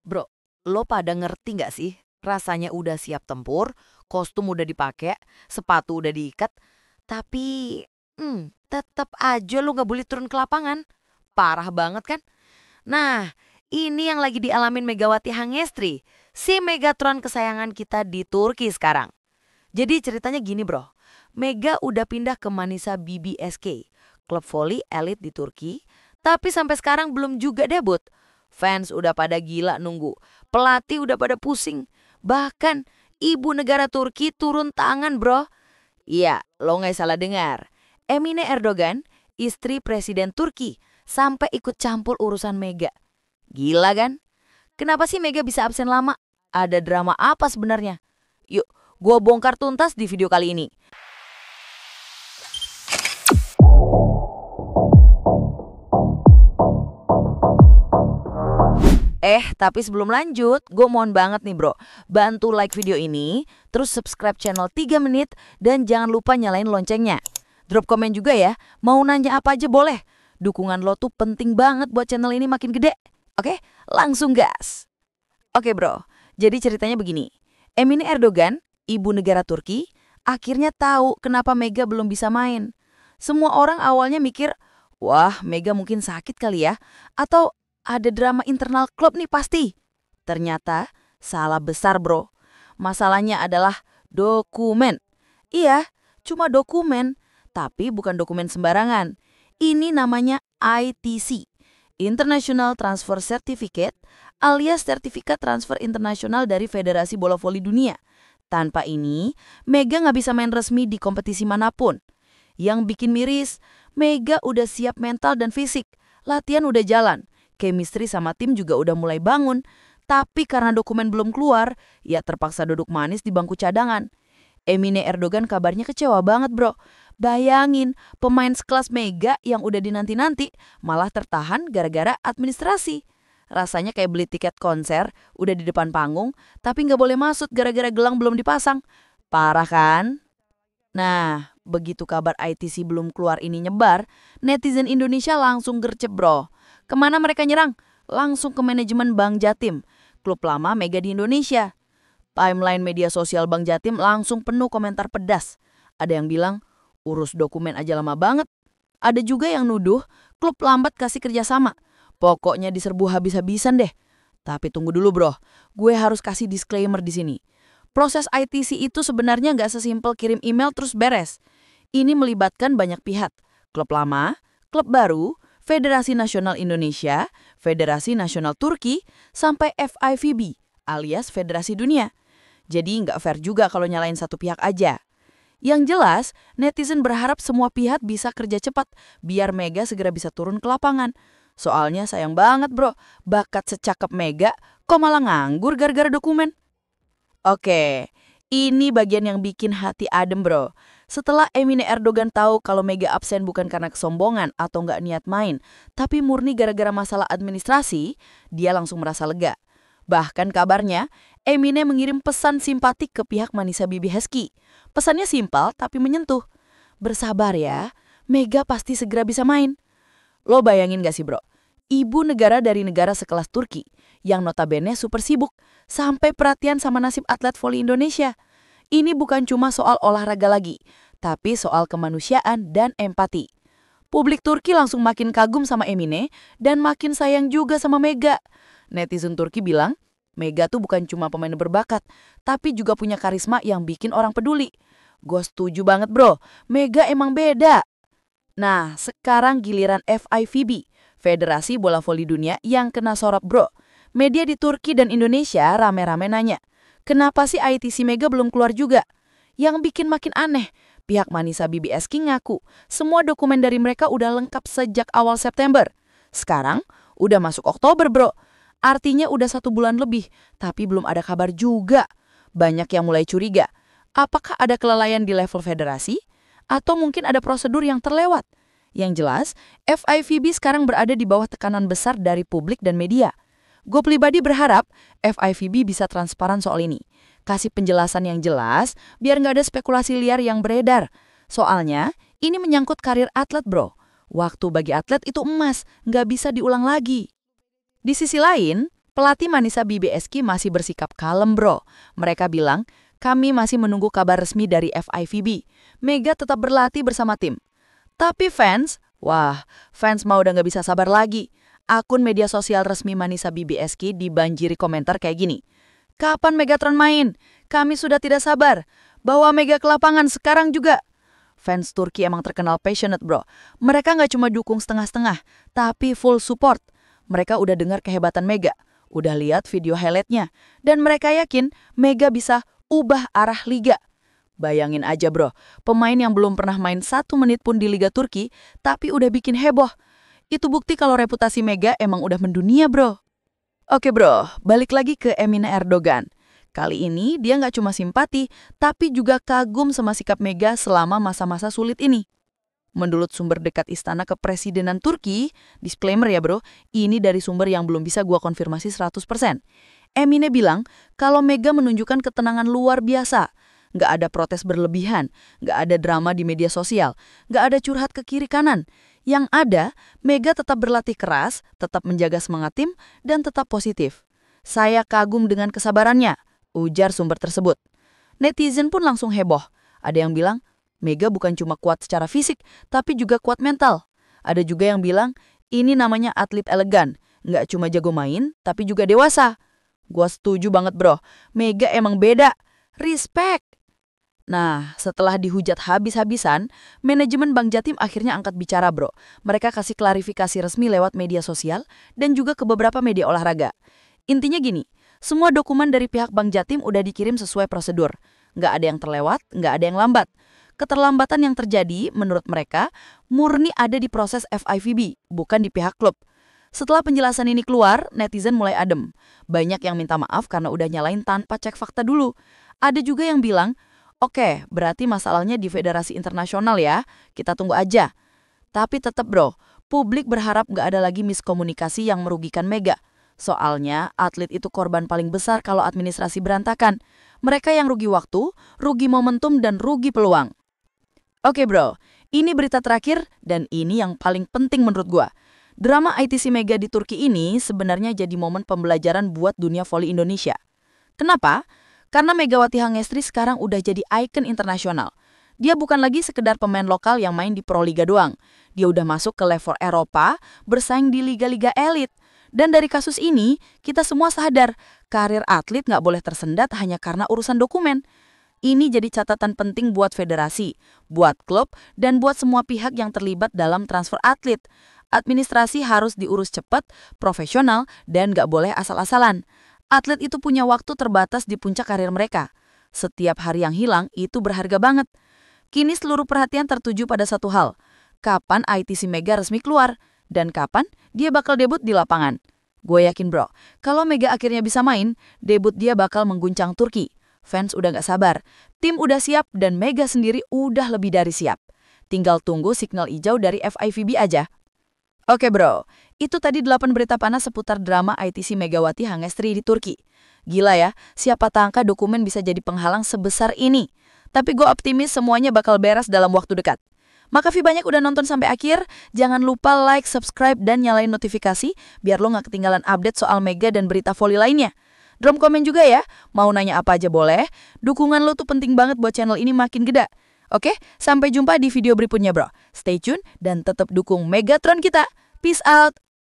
Bro, lo pada ngerti nggak sih? Rasanya udah siap tempur, kostum udah dipakai, sepatu udah diikat, tapi tetap aja lo nggak boleh turun ke lapangan. Parah banget kan? Nah, ini yang lagi dialamin Megawati Hangestri, si Megatron kesayangan kita di Turki sekarang. Jadi ceritanya gini bro, Mega udah pindah ke Manisa BBSK, klub voli elit di Turki, tapi sampai sekarang belum juga debut. Fans udah pada gila nunggu, pelatih udah pada pusing, bahkan ibu negara Turki turun tangan bro. Iya, lo nggak salah dengar. Emine Erdogan, istri Presiden Turki, sampai ikut campur urusan Mega. Gila kan? Kenapa sih Mega bisa absen lama? Ada drama apa sebenarnya? Yuk, gua bongkar tuntas di video kali ini. Tapi sebelum lanjut, gue mohon banget nih bro, bantu like video ini, terus subscribe channel 3 menit, dan jangan lupa nyalain loncengnya. Drop komen juga ya, mau nanya apa aja boleh. Dukungan lo tuh penting banget buat channel ini makin gede. Oke, langsung gas. Oke bro, jadi ceritanya begini. Emine Erdogan, ibu negara Turki, akhirnya tahu kenapa Mega belum bisa main. Semua orang awalnya mikir, wah Mega mungkin sakit kali ya, atau ada drama internal klub nih pasti. Ternyata salah besar bro. Masalahnya adalah dokumen. Iya, cuma dokumen, tapi bukan dokumen sembarangan. Ini namanya ITC, International Transfer Certificate, alias Sertifikat Transfer Internasional dari Federasi Bola Voli Dunia. Tanpa ini, Mega nggak bisa main resmi di kompetisi manapun. Yang bikin miris, Mega udah siap mental dan fisik, latihan udah jalan, chemistry sama tim juga udah mulai bangun, tapi karena dokumen belum keluar, ya terpaksa duduk manis di bangku cadangan. Emine Erdogan kabarnya kecewa banget bro. Bayangin, pemain sekelas Mega yang udah dinanti-nanti malah tertahan gara-gara administrasi. Rasanya kayak beli tiket konser, udah di depan panggung, tapi nggak boleh masuk gara-gara gelang belum dipasang. Parah kan? Nah, begitu kabar ITC belum keluar ini nyebar, netizen Indonesia langsung gercep bro. Kemana mereka nyerang? Langsung ke manajemen Bank Jatim, klub lama Mega di Indonesia. Timeline media sosial Bank Jatim langsung penuh komentar pedas. Ada yang bilang, urus dokumen aja lama banget. Ada juga yang nuduh, klub lambat kasih kerjasama. Pokoknya diserbu habis-habisan deh. Tapi tunggu dulu bro, gue harus kasih disclaimer di sini. Proses ITC itu sebenarnya nggak sesimpel kirim email terus beres. Ini melibatkan banyak pihak. Klub lama, klub baru, Federasi Nasional Indonesia, Federasi Nasional Turki, sampai FIVB alias Federasi Dunia. Jadi nggak fair juga kalau nyalain satu pihak aja. Yang jelas, netizen berharap semua pihak bisa kerja cepat biar Mega segera bisa turun ke lapangan. Soalnya sayang banget bro, bakat secakep Mega kok malah nganggur gara-gara dokumen. Oke, ini bagian yang bikin hati adem bro. Setelah Emine Erdogan tahu kalau Mega absen bukan karena kesombongan atau nggak niat main, tapi murni gara-gara masalah administrasi, dia langsung merasa lega. Bahkan kabarnya, Emine mengirim pesan simpatik ke pihak Manisa BBSK. Pesannya simpel tapi menyentuh. Bersabar ya, Mega pasti segera bisa main. Lo bayangin gak sih bro? Ibu negara dari negara sekelas Turki, yang notabene super sibuk, sampai perhatian sama nasib atlet voli Indonesia. Ini bukan cuma soal olahraga lagi, tapi soal kemanusiaan dan empati. Publik Turki langsung makin kagum sama Emine dan makin sayang juga sama Mega. Netizen Turki bilang, Mega tuh bukan cuma pemain berbakat, tapi juga punya karisma yang bikin orang peduli. Gue setuju banget bro, Mega emang beda. Nah, sekarang giliran FIVB, Federasi Bola Voli Dunia yang kena sorot bro. Media di Turki dan Indonesia rame-rame nanya, kenapa sih ITC Mega belum keluar juga? Yang bikin makin aneh, pihak Manisa BBSK ngaku semua dokumen dari mereka udah lengkap sejak awal September. Sekarang udah masuk Oktober bro. Artinya udah 1 bulan lebih, tapi belum ada kabar juga. Banyak yang mulai curiga, apakah ada kelalaian di level federasi? Atau mungkin ada prosedur yang terlewat? Yang jelas, FIVB sekarang berada di bawah tekanan besar dari publik dan media. Gue pribadi berharap FIVB bisa transparan soal ini. Kasih penjelasan yang jelas, biar nggak ada spekulasi liar yang beredar. Soalnya, ini menyangkut karir atlet bro. Waktu bagi atlet itu emas, nggak bisa diulang lagi. Di sisi lain, Pelatih Manisa BBSK masih bersikap kalem, bro. Mereka bilang, kami masih menunggu kabar resmi dari FIVB. Mega tetap berlatih bersama tim. Tapi fans mau udah nggak bisa sabar lagi. Akun media sosial resmi Manisa BBSK dibanjiri komentar kayak gini. Kapan Megatron main? Kami sudah tidak sabar. Bawa Mega ke lapangan sekarang juga. Fans Turki emang terkenal passionate, bro. Mereka nggak cuma dukung setengah-setengah, tapi full support. Mereka udah dengar kehebatan Mega, udah lihat video highlight-nya, dan mereka yakin Mega bisa ubah arah liga. Bayangin aja, bro, pemain yang belum pernah main 1 menit pun di Liga Turki, tapi udah bikin heboh. Itu bukti kalau reputasi Mega emang udah mendunia, bro. Oke, bro, balik lagi ke Emine Erdogan. Kali ini dia nggak cuma simpati, tapi juga kagum sama sikap Mega selama masa-masa sulit ini. Menurut sumber dekat Istana Kepresidenan Turki, disclaimer ya bro, ini dari sumber yang belum bisa gua konfirmasi 100%. Emine bilang kalau Mega menunjukkan ketenangan luar biasa. Nggak ada protes berlebihan, nggak ada drama di media sosial, nggak ada curhat ke kiri kanan. Yang ada, Mega tetap berlatih keras, tetap menjaga semangat tim, dan tetap positif. Saya kagum dengan kesabarannya, ujar sumber tersebut. Netizen pun langsung heboh. Ada yang bilang, Mega bukan cuma kuat secara fisik, tapi juga kuat mental. Ada juga yang bilang, ini namanya atlet elegan. Nggak cuma jago main, tapi juga dewasa. Gua setuju banget bro, Mega emang beda. Respect! Nah, setelah dihujat habis-habisan, manajemen Bank Jatim akhirnya angkat bicara bro. Mereka kasih klarifikasi resmi lewat media sosial dan juga ke beberapa media olahraga. Intinya gini, semua dokumen dari pihak Bank Jatim udah dikirim sesuai prosedur. Nggak ada yang terlewat, nggak ada yang lambat. Keterlambatan yang terjadi, menurut mereka, murni ada di proses FIVB, bukan di pihak klub. Setelah penjelasan ini keluar, netizen mulai adem. Banyak yang minta maaf karena udah nyalain tanpa cek fakta dulu. Ada juga yang bilang, oke, berarti masalahnya di Federasi Internasional ya, kita tunggu aja. Tapi tetap bro, publik berharap nggak ada lagi miskomunikasi yang merugikan Mega. Soalnya, atlet itu korban paling besar kalau administrasi berantakan. Mereka yang rugi waktu, rugi momentum, dan rugi peluang. Oke bro, ini berita terakhir dan ini yang paling penting menurut gua. Drama ITC Mega di Turki ini sebenarnya jadi momen pembelajaran buat dunia voli Indonesia. Kenapa? Karena Megawati Hangestri sekarang udah jadi ikon internasional. Dia bukan lagi sekedar pemain lokal yang main di Proliga doang. Dia udah masuk ke level Eropa, bersaing di liga-liga elit. Dan dari kasus ini, kita semua sadar, karir atlet nggak boleh tersendat hanya karena urusan dokumen. Ini jadi catatan penting buat federasi, buat klub, dan buat semua pihak yang terlibat dalam transfer atlet. Administrasi harus diurus cepat, profesional, dan nggak boleh asal-asalan. Atlet itu punya waktu terbatas di puncak karir mereka. Setiap hari yang hilang itu berharga banget. Kini seluruh perhatian tertuju pada satu hal. Kapan ITC Mega resmi keluar? Dan kapan dia bakal debut di lapangan? Gue yakin bro, kalau Mega akhirnya bisa main, debut dia bakal mengguncang Turki. Fans udah gak sabar, tim udah siap dan Mega sendiri udah lebih dari siap. Tinggal tunggu signal hijau dari FIVB aja. Oke bro, itu tadi 8 berita panas seputar drama ITC Megawati Hangestri di Turki. Gila ya, siapa tangka dokumen bisa jadi penghalang sebesar ini. Tapi gue optimis semuanya bakal beres dalam waktu dekat. Makasih banyak udah nonton sampai akhir. Jangan lupa like, subscribe, dan nyalain notifikasi biar lo gak ketinggalan update soal Mega dan berita voli lainnya. Drop komen juga ya, mau nanya apa aja boleh. Dukungan lo tuh penting banget buat channel ini makin gede. Oke, sampai jumpa di video berikutnya bro. Stay tune dan tetap dukung Megatron kita. Peace out.